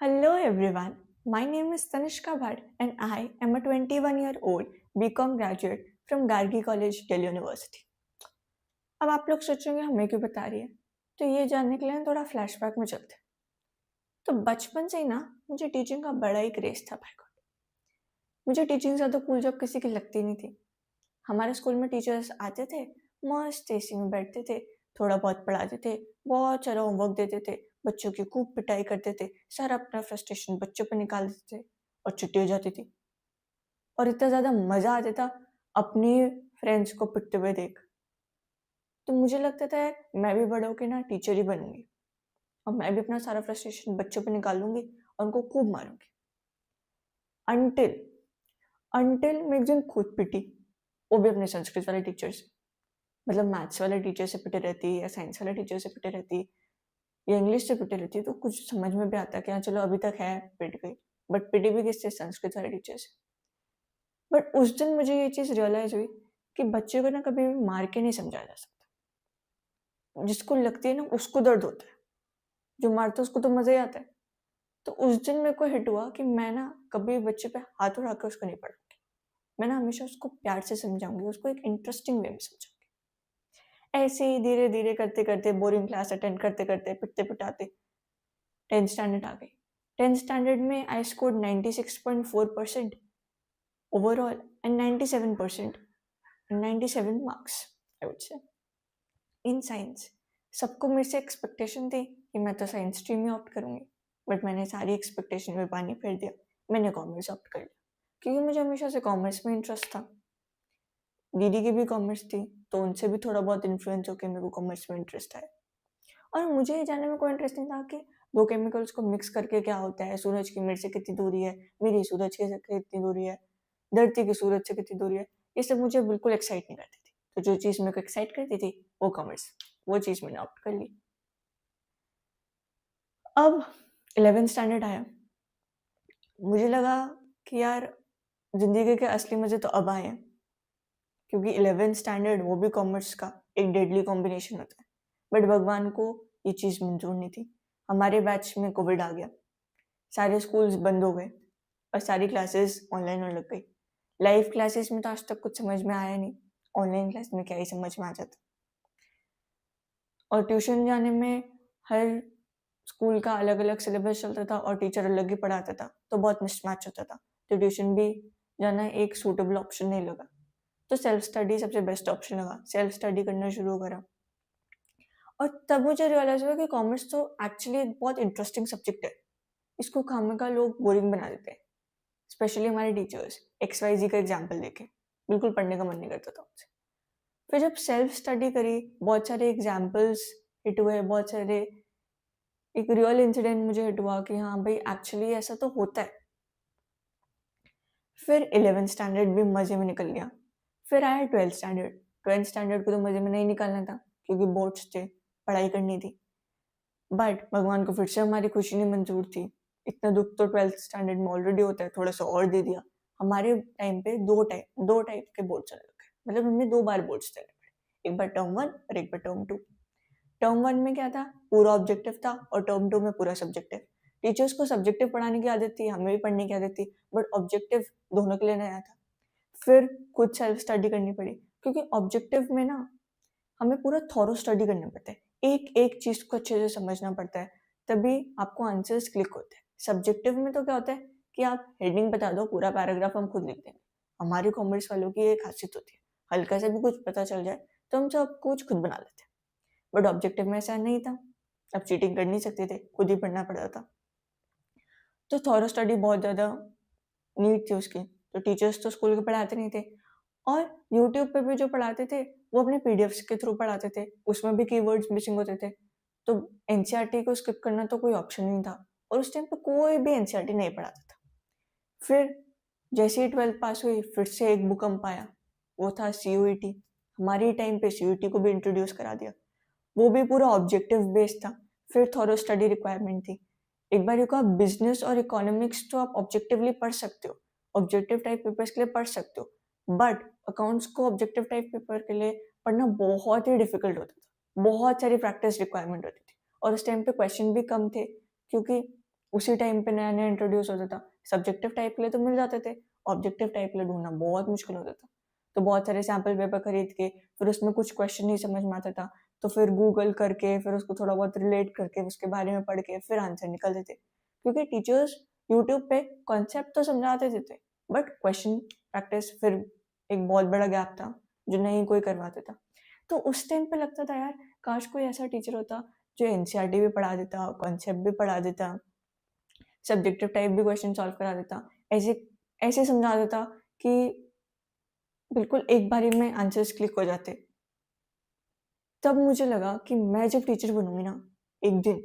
Hello everyone, my name is Tanishka Bhatt and I am a 21-year-old BCom graduate from Gargi College, Delhi University. अब आप लोग सोचेंगे हमें क्यों बता रही है, तो ये जानने के लिए थोड़ा फ्लैशबैक में चलते हैं। तो बचपन से ही ना मुझे टीचिंग का बड़ा ही क्रेज था भाई गॉड। मुझे टीचिंग ज़्यादा कूल जॉब किसी की लगती नहीं थी। हमारे स्कूल में टीचर्स आते थे, मस्त एसी में बैठते थे, थोड़ा बहुत पढ़ाते थे, बहुत सारा होमवर्क देते थे, बच्चों की खूब पिटाई करते थे, सारा अपना फ्रस्ट्रेशन बच्चों पर निकाल देते थे और छुट्टी हो जाती थी। और इतना ज़्यादा मज़ा आता था अपनी फ्रेंड्स को पिटते हुए देख। तो मुझे लगता था यार मैं भी बड़ा होकर ना टीचर ही बनूंगी और मैं भी अपना सारा फ्रस्ट्रेशन बच्चों पे निकाल लूंगी और उनको खूब मारूंगी। अनटिल अनटिल मैं एक दिन खुद पिटी, वो भी अपने संस्कृत वाले टीचर से। मतलब मैथ्स वाले टीचर से पिटे रहती या साइंस वाले टीचर से पिटे रहती या इंग्लिश से पिटे रहती तो कुछ समझ में भी आता कि हाँ चलो अभी तक है, पिट गई। बट पिटी भी किससे? संस्कृत वाले टीचर से। बट उस दिन मुझे ये चीज़ रियलाइज हुई कि बच्चे को ना कभी भी मार के नहीं समझाया जा सकता। जिसको लगती है ना उसको दर्द होता है, जो मारता है उसको तो मज़ा ही आता है। तो उस दिन मेरे को हिट हुआ कि मैं ना कभी बच्चे पे हाथ उठा कर उसको नहीं पढ़ूंगी। मैं ना हमेशा उसको प्यार से समझाऊंगी, उसको एक इंटरेस्टिंग वे में समझाऊंगी। ऐसे ही धीरे धीरे करते करते बोरिंग क्लास अटेंड करते करते पिटते पिटाते 10th स्टैंडर्ड आ गई। 10th स्टैंडर्ड में I scored 96.4% overall and 97% 97 marks I would say in science. सबको मेरे से एक्सपेक्टेशन थी कि मैं तो साइंस स्ट्रीम में ऑप्ट करूंगी, बट मैंने सारी एक्सपेक्टेशन में पानी फेर दिया। मैंने कॉमर्स ऑप्ट कर लिया क्योंकि मुझे हमेशा से कॉमर्स में इंटरेस्ट था। दीदी की भी कॉमर्स थी तो उनसे भी थोड़ा बहुत इन्फ्लुएंस होकर मेरे को कॉमर्स में इंटरेस्ट आया। और मुझे ये जानने में कोई इंटरेस्ट नहीं था कि दो केमिकल्स को मिक्स करके क्या होता है, सूरज की मेरे से कितनी दूरी है, मेरी सूरज की से कितनी दूरी है, धरती की सूरज से कितनी दूरी है। ये सब मुझे बिल्कुल एक्साइट नहीं करती थी। तो जो चीज़ मेरे को एक्साइट करती थी वो कॉमर्स, वो चीज़ मैंने ऑप्ट कर ली। अब 11th स्टैंडर्ड आया, मुझे लगा कि यार जिंदगी के असली मजे तो अब आए हैं, क्योंकि 11th स्टैंडर्ड वो भी कॉमर्स का एक डेडली कॉम्बिनेशन होता है। बट भगवान को ये चीज़ मंजूर नहीं थी। हमारे बैच में कोविड आ गया, सारे स्कूल्स बंद हो गए और सारी क्लासेस ऑनलाइन होने लग गई। लाइव क्लासेस में तो आज तक कुछ समझ में आया नहीं, ऑनलाइन क्लास में क्या ही समझ में आ जाता। और ट्यूशन जाने में हर स्कूल का अलग अलग सिलेबस चलता था और टीचर अलग ही पढ़ाता था, तो बहुत मिसमैच होता था। तो ट्यूशन भी जाना एक सूटेबल ऑप्शन नहीं लगा। तो सेल्फ स्टडी सबसे बेस्ट ऑप्शन लगा, सेल्फ स्टडी करना शुरू करा। और तब मुझे रियलाइज हुआ कि कॉमर्स तो एक्चुअली बहुत इंटरेस्टिंग सब्जेक्ट है। इसको खामखा लोग बोरिंग बना देते हैं, स्पेशली हमारे टीचर्स। XYZ का एग्जाम्पल देखे बिल्कुल पढ़ने का मन नहीं करता था मुझे। फिर जब सेल्फ स्टडी करी, बहुत सारे एग्जाम्पल्स हिट हुए, बहुत सारे एक रियल इंसिडेंट मुझे हिट हुआ कि हाँ भाई एक्चुअली ऐसा तो होता है। फिर 11th स्टैंडर्ड भी मजे में निकल गया। फिर आया 12th स्टैंडर्ड। 12th स्टैंडर्ड को तो मजे में नहीं निकालना था क्योंकि बोर्ड्स थे, पढ़ाई करनी थी। बट भगवान को फिर से हमारी खुशी नहीं मंजूर थी। इतना दुख तो 12th स्टैंडर्ड में ऑलरेडी होता है, थोड़ा सा और दे दिया। हमारे टाइम पे दो टाइप के बोर्ड चल रखे, मतलब हमें 2 बार बोर्ड्स देने पड़े, एक बार टर्म 1 और एक बार टर्म 2। टर्म 1 में क्या था, पूरा ऑब्जेक्टिव था, और टर्म 2 में पूरा सब्जेक्टिव। टीचर्स को सब्जेक्टिव पढ़ाने की आदत थी, हमें भी पढ़ने की आदत थी, बट ऑब्जेक्टिव दोनों के लिए नया था। फिर खुद सेल्फ स्टडी करनी पड़ी, क्योंकि ऑब्जेक्टिव में ना हमें पूरा थॉरो स्टडी करना पड़ता है, एक एक चीज को अच्छे से समझना पड़ता है, तभी आपको आंसर्स क्लिक होते हैं। सब्जेक्टिव में तो क्या होता है कि आप हेडिंग बता दो, पूरा पैराग्राफ हम खुद लिख देंगे। हमारी कॉमर्स वालों की एक खासियत होती है, हल्का से भी कुछ पता चल जाए तो हम सब कुछ खुद बना लेते हैं। बट ऑब्जेक्टिव में ऐसा नहीं था, अब चीटिंग कर नहीं सकते थे, खुद ही पढ़ना पड़ता था। तो थॉरो स्टडी बहुत ज़्यादा नीड थी उसकी। तो टीचर्स तो स्कूल के पढ़ाते नहीं थे, और यूट्यूब पे भी जो पढ़ाते थे वो अपने पीडीएफ्स के थ्रू पढ़ाते थे, उसमें भी कीवर्ड्स मिसिंग होते थे। तो एनसीईआरटी को स्किप करना तो कोई ऑप्शन नहीं था, और उस टाइम पे कोई भी एनसीईआरटी नहीं पढ़ाता था। फिर जैसे ही 12th पास हुई, फिर से एक भूकंप आया, वो था सीयूईटी। हमारी टाइम पे सीयूईटी को भी इंट्रोड्यूस करा दिया, वो भी पूरा ऑब्जेक्टिव बेस्ड था। फिर थॉरो स्टडी रिक्वायरमेंट थी। एक बार को आप बिजनेस और इकोनॉमिक्स तो आप ऑब्जेक्टिवली पढ़ सकते हो, ऑब्जेक्टिव टाइप पेपर्स के लिए पढ़ सकते हो, बट अकाउंट्स को ऑब्जेक्टिव टाइप पेपर के लिए पढ़ना बहुत ही डिफिकल्ट होता था, बहुत सारी प्रैक्टिस रिक्वायरमेंट होती थी। और उस टाइम पे क्वेश्चन भी कम थे, क्योंकि उसी टाइम पे नया नया इंट्रोड्यूस होता था। सब्जेक्टिव टाइप के लिए तो मिल जाते थे, ऑब्जेक्टिव टाइप के लिए ढूंढना बहुत मुश्किल होता था। तो बहुत सारे सैम्पल पेपर खरीद के फिर उसमें कुछ क्वेश्चन नहीं समझ में आता था, तो फिर गूगल करके फिर उसको थोड़ा बहुत रिलेट करके उसके बारे में पढ़ के फिर आंसर निकलते थे। क्योंकि टीचर्स यूट्यूब पे कॉन्सेप्ट तो समझाते थे, बट क्वेश्चन प्रैक्टिस फिर एक बहुत बड़ा गैप था जो नहीं कोई करवाता था। तो उस टाइम पे लगता था यार काश कोई ऐसा टीचर होता जो एनसीईआरटी भी पढ़ा देता, कॉन्सेप्ट भी पढ़ा देता, सब्जेक्टिव टाइप भी क्वेश्चन सॉल्व करा देता, ऐसे ऐसे समझा देता कि बिल्कुल एक बारी में आंसर्स क्लिक हो जाते। तब मुझे लगा कि मैं जब टीचर बनूंगी ना एक दिन,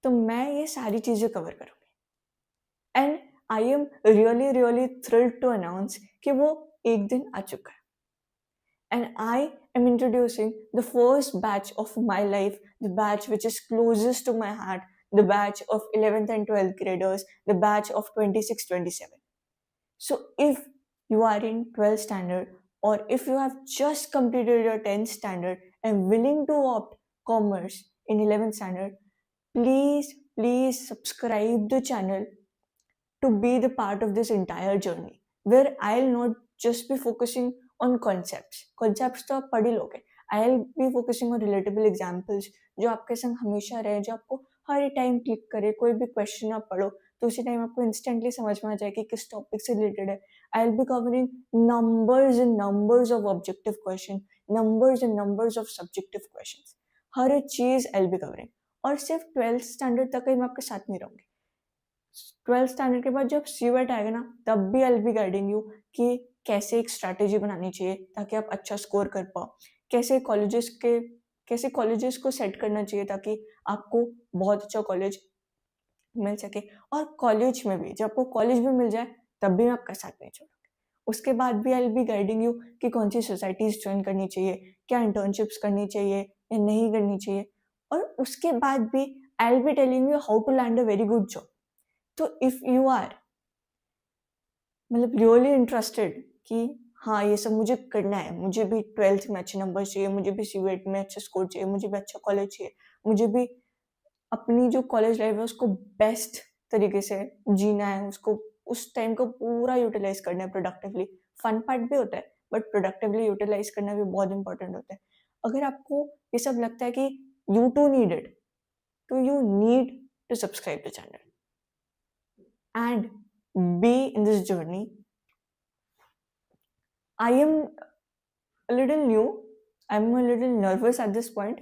तो मैं ये सारी चीजें कवर करूंगी। And I am really really thrilled to announce कि वो एक दिन आ चुका है। And I am introducing the first batch of my life, the batch which is closest to my heart, the batch of 11th and 12th graders, the batch of 26-27. So if you are in 12th standard, or if you have just completed your 10th standard and willing to opt commerce in 11th standard, please subscribe the channel to be the part of this entire journey, where I'll not just be focusing on concepts. Concepts तो आप पढ़ ही लोगे. I'll be focusing on relatable examples जो आपके संग हमेशा रहे, जो आपको हर टाइम क्लिक करे. कोई भी क्वेश्चन आप पढ़ो तो उसी टाइम आपको इंस्टेंटली समझ में आ जाए कि किस टॉपिक से रिलेटेड है. I'll be covering numbers and numbers of objective question, numbers and numbers of subjective questions. हर चीज I'll be covering. और सिर्फ 12th स्टैंडर्ड तक ही मैं आपके साथ नहीं रहूंगी. 12th स्टैंडर्ड के बाद जब सीवेट आएगा ना, तब भी आई बी गाइडिंग यू कि कैसे एक स्ट्रैटेजी बनानी चाहिए ताकि आप अच्छा स्कोर कर पाओ, कैसे कॉलेजेस को सेट करना चाहिए ताकि आपको बहुत अच्छा कॉलेज मिल सके. और कॉलेज में भी जब आपको कॉलेज भी मिल जाए तब भी मैं आपका साथ नहीं छोड़ूंगी. उसके बाद भी आई बी गाइडिंग यू कि कौन सी सोसाइटीज ज्वाइन करनी चाहिए, क्या इंटर्नशिप्स करनी चाहिए या नहीं करनी चाहिए. और उसके बाद भी I be telling you how to land a very good job. तो इफ यू आर मतलब रियली इंटरेस्टेड कि हाँ ये सब मुझे करना है, मुझे भी 12th में अच्छे नंबर चाहिए, मुझे भी सीवेट में अच्छा स्कोर चाहिए, मुझे भी अच्छा कॉलेज चाहिए, मुझे भी अपनी जो कॉलेज लाइफ है उसको बेस्ट तरीके से जीना है, उसको उस टाइम को पूरा यूटिलाइज करना है प्रोडक्टिवली. फन पार्ट भी होता है बट प्रोडक्टिवली यूटिलाइज करना भी बहुत इंपॉर्टेंट होता है. अगर आपको ये सब लगता है कि यू टू नीड इट, तो you need to subscribe the channel and be in this journey. I am a little new, I'm a little nervous at this point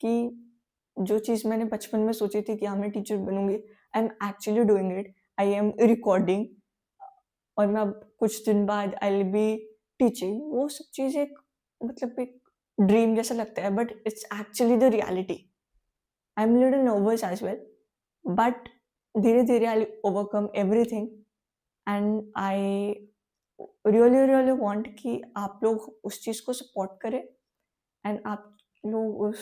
कि जो चीज़ मैंने बचपन में सोची थी कि हाँ मैं टीचर बनूंगी, I am actually doing it. I am recording और मैं अब कुछ दिन बाद आई विल बी टीचिंग. वो सब चीज़ एक मतलब एक ड्रीम जैसा लगता है but it's actually the reality. I am little nervous as well but धीरे धीरे I overcome everything. And I really want कि आप लोग उस चीज़ को सपोर्ट करें एंड आप लोग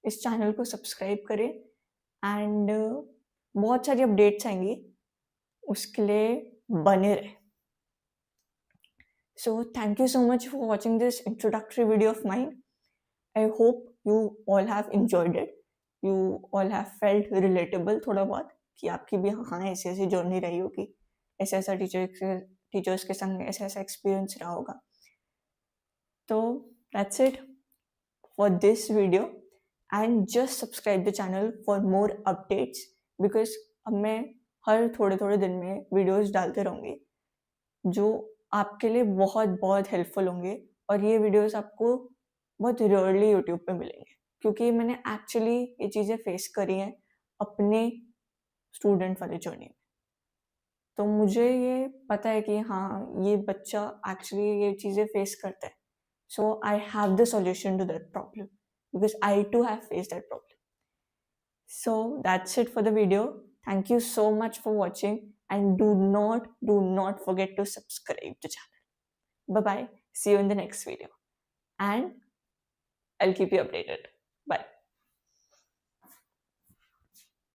इस चैनल को सब्सक्राइब करें. एंड बहुत सारी अपडेट्स आएंगी, उसके लिए बने रहे. So thank you so much for watching this introductory video of mine. I hope you all have enjoyed it, you all have felt relatable थोड़ा बहुत कि आपकी भी हाँ ऐसी ऐसी जर्नी रही होगी, ऐसा ऐसा टीचर्स के संग ऐसा ऐसा एक्सपीरियंस रहा होगा. तो that's it for this video and just subscribe the channel for more updates because अब मैं हर थोड़े थोड़े दिन में वीडियोस डालते रहूँगी जो आपके लिए बहुत बहुत हेल्पफुल होंगे. और ये वीडियोस आपको बहुत रेयरली यूट्यूब पे मिलेंगे क्योंकि मैंने एक्चुअली ये चीज़ें फेस करी हैं अपने स्टूडेंट वाले जर्नी में. तो मुझे ये पता है कि हाँ ये बच्चा एक्चुअली ये चीज़ें फेस करता है. So I have the solution to that problem because I too have face that problem. So that's it for the video. Thank you so much for watching and do not forget to subscribe to the channel. Bye bye. See you in the next video and I'll keep you updated.